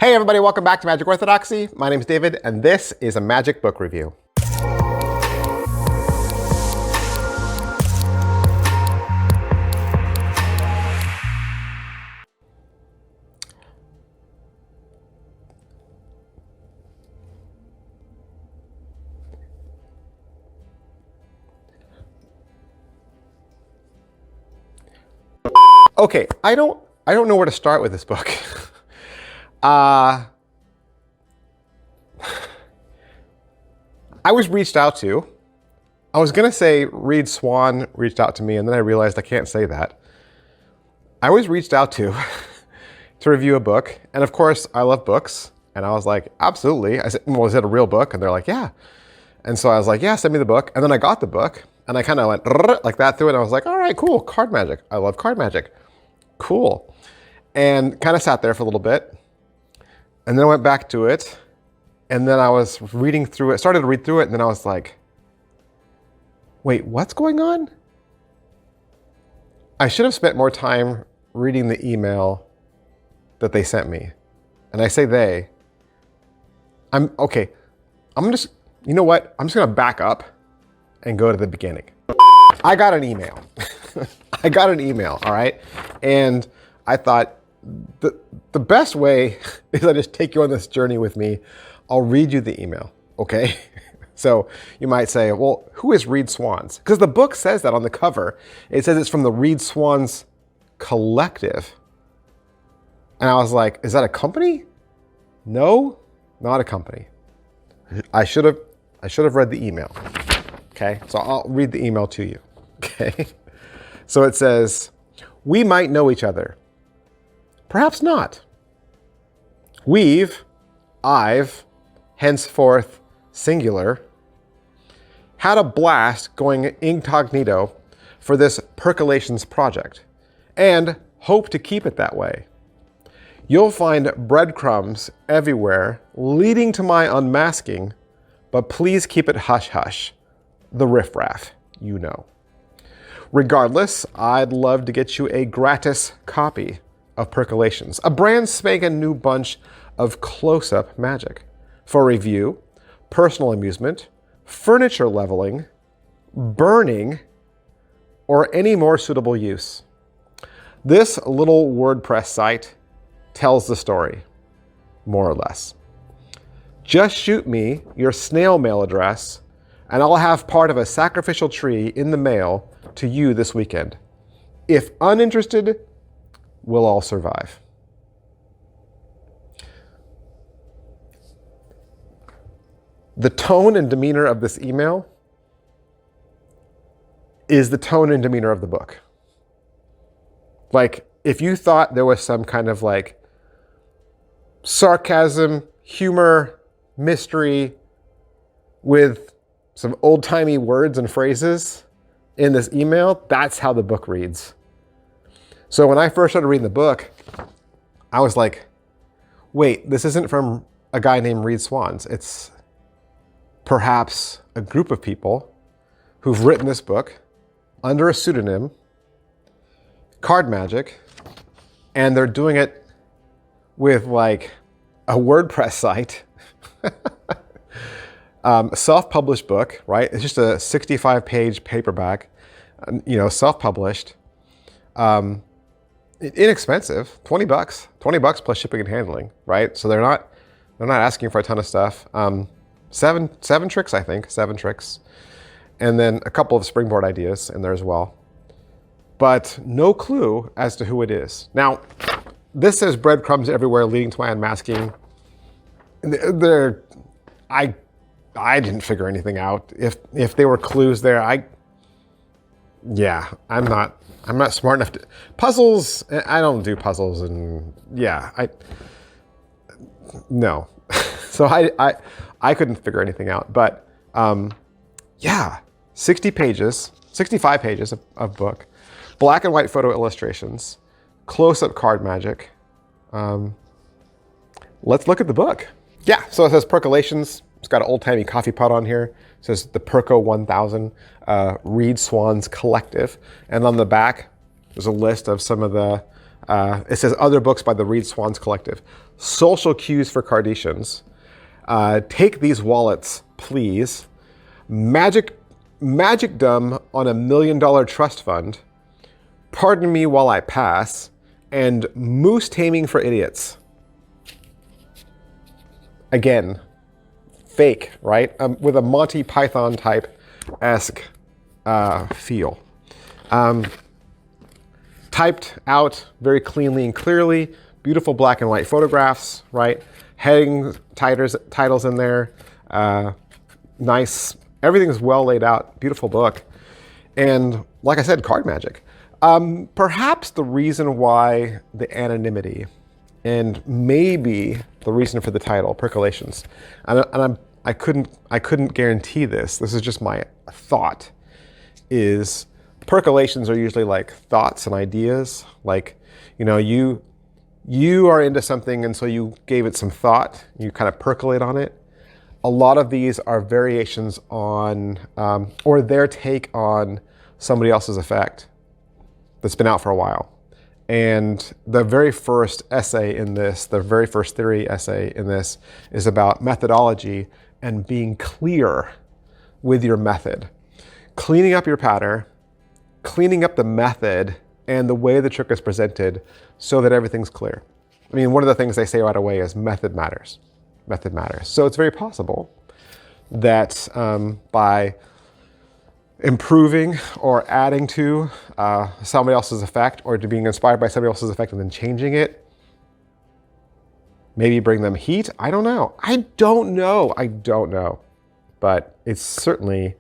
Hey everybody, welcome back to Magic Orthodoxy. My name is David, and this is a magic book review. Okay, I don't know where to start with this book. I was reached out to. I was gonna say Swan reached out to me, and then I realized I can't say that. I was reached out to review a book, and of course I love books, and I was like, absolutely. I said, well, is it a real book? And they're like, yeah. And so I was like, yeah, send me the book. And then I got the book, and I kind of went like that through it, and I was like, all right, cool, card magic. I love card magic. Cool. And kind of sat there for a little bit, and then I went back to it, and then I was reading through it, started to read through it, and then I was like, wait, what's going on? I should have spent more time reading the email that they sent me. And I say they. I'm just, you know what? I'm just gonna back up and go to the beginning. I got an email. I got an email, all right? And I thought the best way is I just take you on this journey with me. I'll read you the email, okay? So you might say, well, who is Reed Swans? Because the book says that on the cover. It says it's from the Reed Swans Collective. And I was like, is that a company? No, not a company. I should have read the email. Okay, so I'll read the email to you. Okay, so it says, we might know each other. Perhaps not. I've, henceforth singular, had a blast going incognito for this Percolations project, and hope to keep it that way. You'll find breadcrumbs everywhere leading to my unmasking, but please keep it hush-hush. The riffraff, you know. Regardless, I'd love to get you a gratis copy of Percolations, a brand spanking new bunch of close-up magic for review, personal amusement, furniture leveling, burning, or any more suitable use. This little WordPress site tells the story, more or less. Just shoot me your snail mail address, and I'll have part of a sacrificial tree in the mail to you this weekend. If uninterested, we'll all survive. The tone and demeanor of this email is the tone and demeanor of the book. Like, if you thought there was some kind of like sarcasm, humor, mystery with some old-timey words and phrases in this email, that's how the book reads. So when I first started reading the book, I was like, wait, this isn't from a guy named Reed Swans. It's perhaps a group of people who've written this book under a pseudonym, card magic, and they're doing it with like a WordPress site, a self-published book, right? It's just a 65-page paperback, self-published, inexpensive, $20 plus shipping and handling, right? So they're not asking for a ton of stuff. Seven tricks, I think, 7 tricks, and then a couple of springboard ideas in there as well. But no clue as to who it is. Now, this says breadcrumbs everywhere leading to my unmasking. I didn't figure anything out. If there were clues there, I'm not smart enough to puzzles. I don't do puzzles, and no. So I couldn't figure anything out. But 65 pages of book. Black and white photo illustrations, close-up card magic. Let's look at the book. Yeah, so it says Percolations. It's got an old-timey coffee pot on here. It says the Perco 1000, Reed Swans Collective. And on the back, there's a list of some of the It says other books by the Reed Swans Collective. Social cues for Kardashians. Take these wallets, please. Magicdom on $1 million trust fund. Pardon me while I pass. And moose taming for idiots. Again, fake, right? With a Monty Python type-esque feel. Typed out very cleanly and clearly. Beautiful black and white photographs, right? Heading titles in there. Nice. Everything's well laid out. Beautiful book. And like I said, card magic. Perhaps the reason why the anonymity, and maybe the reason for the title, Percolations, and I couldn't guarantee this. This is just my thought. Is percolations are usually like thoughts and ideas. Like, you know, you are into something, and so you gave it some thought. You kind of percolate on it. A lot of these are variations on, or their take on somebody else's effect that's been out for a while. And the very first essay in this, the very first theory essay in this, is about methodology and being clear with your method. Cleaning up your pattern, cleaning up the method and the way the trick is presented so that everything's clear. I mean, one of the things they say right away is method matters. Method matters. So it's very possible that by improving or adding to somebody else's effect, or to being inspired by somebody else's effect and then changing it, maybe bring them heat. I don't know. I don't know. But it's certainly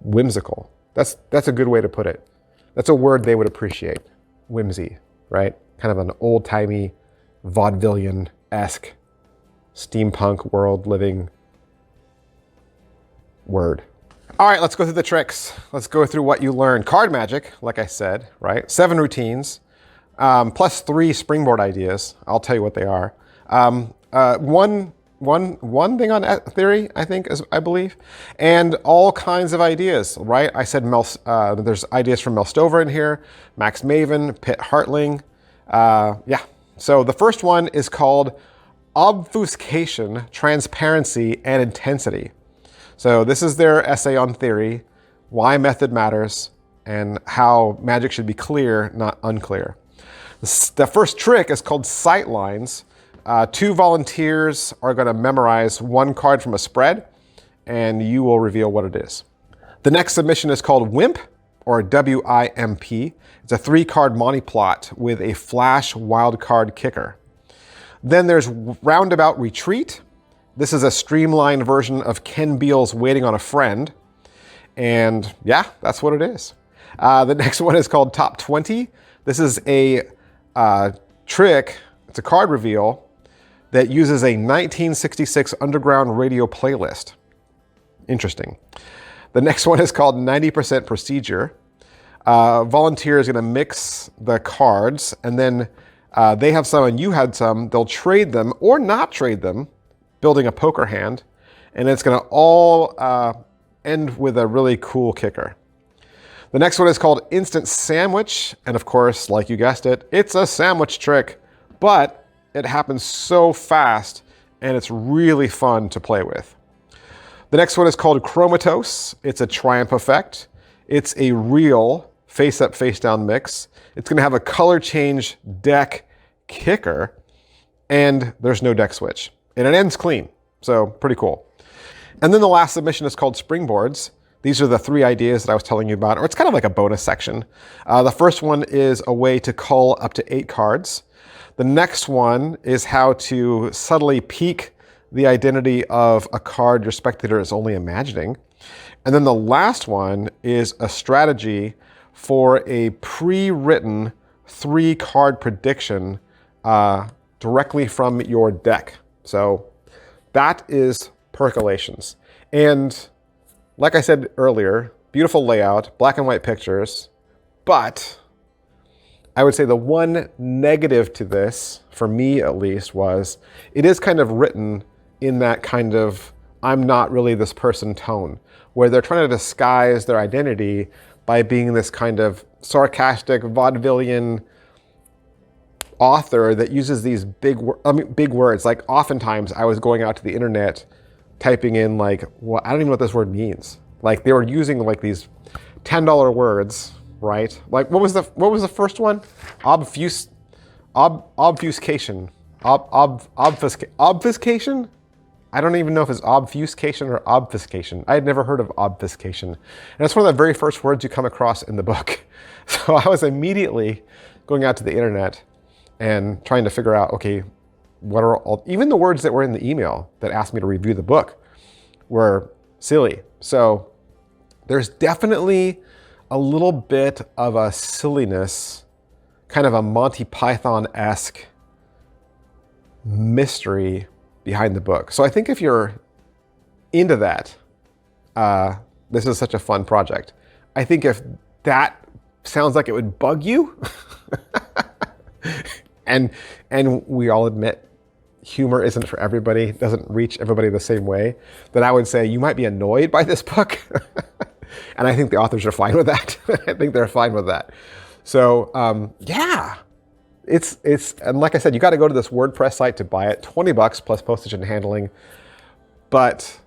whimsical. That's a good way to put it. That's a word they would appreciate. Whimsy, right? Kind of an old-timey, vaudevillian-esque, steampunk world living word. All right, let's go through the tricks. Let's go through what you learned. Card magic, like I said, right? 7 routines, plus 3 springboard ideas. I'll tell you what they are. One thing on theory, I think, I believe, and all kinds of ideas, right? I said there's ideas from Mel Stover in here, Max Maven, Pitt Hartling. Yeah. So the first one is called obfuscation, transparency, and intensity. So this is their essay on theory, why method matters, and how magic should be clear, not unclear. The first trick is called sight lines. 2 volunteers are going to memorize 1 card from a spread, and you will reveal what it is. The next submission is called WIMP, or W-I-M-P. It's a 3-card Monty plot with a flash wild card kicker. Then there's Roundabout Retreat. This is a streamlined version of Ken Beale's Waiting on a Friend. And yeah, that's what it is. The next one is called Top 20. This is a trick. It's a card reveal that uses a 1966 underground radio playlist. Interesting. The next one is called 90% Procedure. Volunteer is going to mix the cards, and then they have some and you had some. They'll trade them or not trade them, building a poker hand, and it's going to all end with a really cool kicker. The next one is called Instant Sandwich, and of course, like you guessed it, it's a sandwich trick, but it happens so fast, and it's really fun to play with. The next one is called Chromatos. It's a triumph effect. It's a real face-up, face-down mix. It's going to have a color change deck kicker, and there's no deck switch. And it ends clean, so pretty cool. And then the last submission is called Springboards. These are the 3 ideas that I was telling you about, or it's kind of like a bonus section. The first one is a way to cull up to 8 cards. The next one is how to subtly peek the identity of a card your spectator is only imagining. And then the last one is a strategy for a pre-written 3-card prediction directly from your deck. So that is Percolations. And like I said earlier, beautiful layout, black and white pictures, but I would say the one negative to this, for me at least, was it is kind of written in that kind of I'm not really this person tone, where they're trying to disguise their identity by being this kind of sarcastic, vaudevillian, author that uses these big words. Like oftentimes I was going out to the internet, typing in like, well, I don't even know what this word means. Like they were using like these $10 words, right? Like what was the first one? Obfuscation. Obfuscation? I don't even know if it's obfuscation or obfuscation. I had never heard of obfuscation. And it's one of the very first words you come across in the book. So I was immediately going out to the internet and trying to figure out, okay, what are all, even the words that were in the email that asked me to review the book were silly. So there's definitely a little bit of a silliness, kind of a Monty Python-esque mystery behind the book. So I think if you're into that, this is such a fun project. I think if that sounds like it would bug you, and we all admit humor isn't for everybody, doesn't reach everybody the same way, then I would say you might be annoyed by this book. And I think the authors are fine with that. I think they're fine with that. So yeah. And like I said, you got to go to this WordPress site to buy it. $20 plus postage and handling. But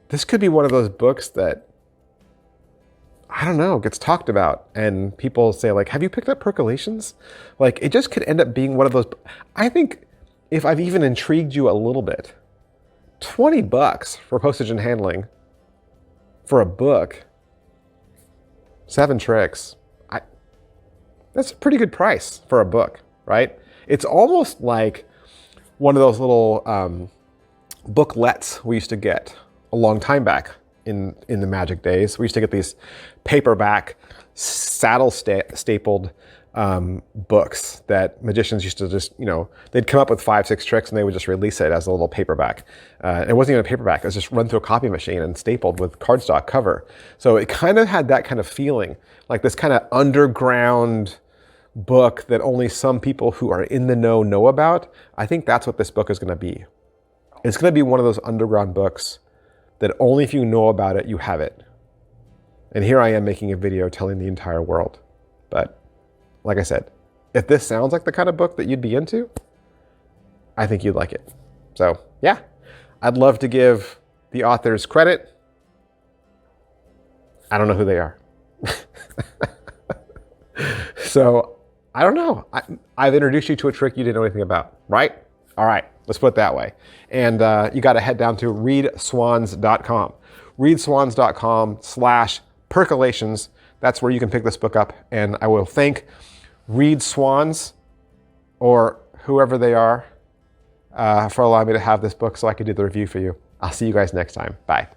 this could be one of those books that, I don't know, gets talked about. And people say like, have you picked up Percolations? Like it just could end up being one of those. I think if I've even intrigued you a little bit, $20 for postage and handling for a book, 7 tricks. That's a pretty good price for a book, right? It's almost like one of those little booklets we used to get a long time back in the magic days. We used to get these paperback, stapled books that magicians used to just, they'd come up with 5-6 tricks and they would just release it as a little paperback. It wasn't even a paperback, it was just run through a copy machine and stapled with cardstock cover. So it kind of had that kind of feeling, like this kind of underground book that only some people who are in the know about. I think that's what this book is going to be. It's going to be one of those underground books that only if you know about it, you have it. And here I am making a video telling the entire world. But like I said, if this sounds like the kind of book that you'd be into, I think you'd like it. So yeah, I'd love to give the authors credit. I don't know who they are. So I don't know. I've introduced you to a trick you didn't know anything about, right? All right, let's put it that way. And you got to head down to readswans.com. readswans.com/percolations. That's where you can pick this book up. And I will thank Read Swans, or whoever they are, for allowing me to have this book so I could do the review for you. I'll see you guys next time. Bye.